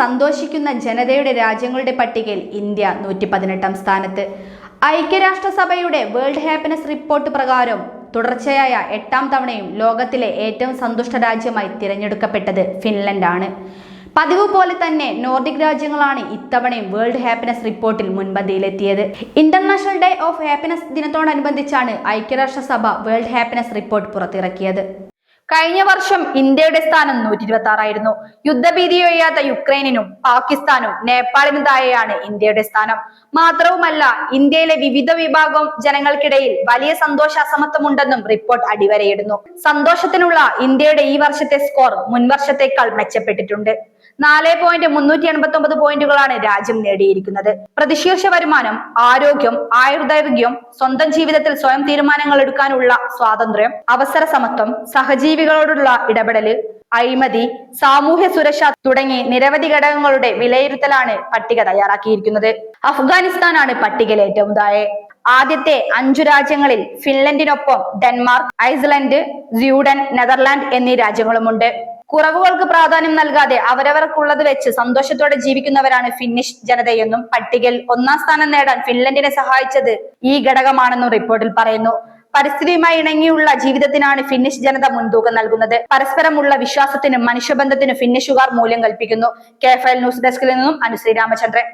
സന്തോഷിക്കുന്ന ജനതയുടെ രാജ്യങ്ങളുടെ പട്ടികയിൽ ഇന്ത്യ 118 സ്ഥാനത്ത്. ഐക്യരാഷ്ട്രസഭയുടെ വേൾഡ് ഹാപ്പിനെസ് റിപ്പോർട്ട് പ്രകാരം തുടർച്ചയായ 8ാം തവണയും ലോകത്തിലെ ഏറ്റവും സന്തുഷ്ട രാജ്യമായി തിരഞ്ഞെടുക്കപ്പെട്ടത് ഫിൻലൻഡാണ്. പതിവ് പോലെ തന്നെ നോർഡിക് രാജ്യങ്ങളാണ് ഇത്തവണയും വേൾഡ് ഹാപ്പിനെസ് റിപ്പോർട്ടിൽ മുൻപന്തിയിലെത്തിയത്. ഇന്റർനാഷണൽ ഡേ ഓഫ് ഹാപ്പിനെസ് ദിനത്തോടനുബന്ധിച്ചാണ് ഐക്യരാഷ്ട്രസഭ വേൾഡ് ഹാപ്പിനെസ് റിപ്പോർട്ട് പുറത്തിറക്കിയത്. കഴിഞ്ഞ വർഷം ഇന്ത്യയുടെ സ്ഥാനം 126 ആയിരുന്നു. യുദ്ധഭീതിയൊഴിയാത്ത യുക്രൈനിനും പാകിസ്ഥാനും നേപ്പാളിനും താഴെയാണ് ഇന്ത്യയുടെ സ്ഥാനം. മാത്രവുമല്ല, ഇന്ത്യയിലെ വിവിധ വിഭാഗം ജനങ്ങൾക്കിടയിൽ വലിയ സന്തോഷാസമത്വമുണ്ടെന്നും റിപ്പോർട്ട് അടിവരയിടുന്നു. സന്തോഷത്തിനുള്ള ഇന്ത്യയുടെ ഈ വർഷത്തെ സ്കോർ മുൻവർഷത്തേക്കാൾ മെച്ചപ്പെട്ടിട്ടുണ്ട്. 4.389 പോയിന്റുകളാണ് രാജ്യം നേടിയിരിക്കുന്നത്. പ്രതിശീർഷ വരുമാനം, ആരോഗ്യം, ആയുർദൈർഘ്യം, സ്വന്തം ജീവിതത്തിൽ സ്വയം തീരുമാനങ്ങൾ എടുക്കാനുള്ള സ്വാതന്ത്ര്യം, അവസര സമത്വം, സഹജീവികളോടുള്ള ഇടപെടല്, അഴിമതി, സാമൂഹ്യ സുരക്ഷ തുടങ്ങി നിരവധി ഘടകങ്ങളുടെ വിലയിരുത്തലാണ് പട്ടിക തയ്യാറാക്കിയിരിക്കുന്നത്. അഫ്ഗാനിസ്ഥാനാണ് പട്ടികയിൽ ഏറ്റവും താഴെ. ആദ്യത്തെ 5 രാജ്യങ്ങളിൽ ഫിൻലൻഡിനൊപ്പം ഡെൻമാർക്ക്, ഐസ്ലൻഡ്, സ്വീഡൻ, നെതർലാൻഡ് എന്നീ രാജ്യങ്ങളുമുണ്ട്. കുറവുകൾക്ക് പ്രാധാന്യം നൽകാതെ അവരവർക്കുള്ളത് വെച്ച് സന്തോഷത്തോടെ ജീവിക്കുന്നവരാണ് ഫിന്നിഷ് ജനതയെന്നും പട്ടികയിൽ 1ാം സ്ഥാനം നേടാൻ ഫിൻലൻഡിനെ സഹായിച്ചത് ഈ ഘടകമാണെന്നും റിപ്പോർട്ടിൽ പറയുന്നു. പരിസ്ഥിതിയുമായി ഇണങ്ങിയുള്ള ജീവിതത്തിനാണ് ഫിന്നിഷ് ജനത മുൻതൂക്കം നൽകുന്നത്. പരസ്പരമുള്ള വിശ്വാസത്തിനും മനുഷ്യബന്ധത്തിനും ഫിന്നിഷുകാർ മൂല്യം കൽപ്പിക്കുന്നു. KFL ന്യൂസ് ഡെസ്കിൽ നിന്നും അനുശ്രീ രാമചന്ദ്രൻ.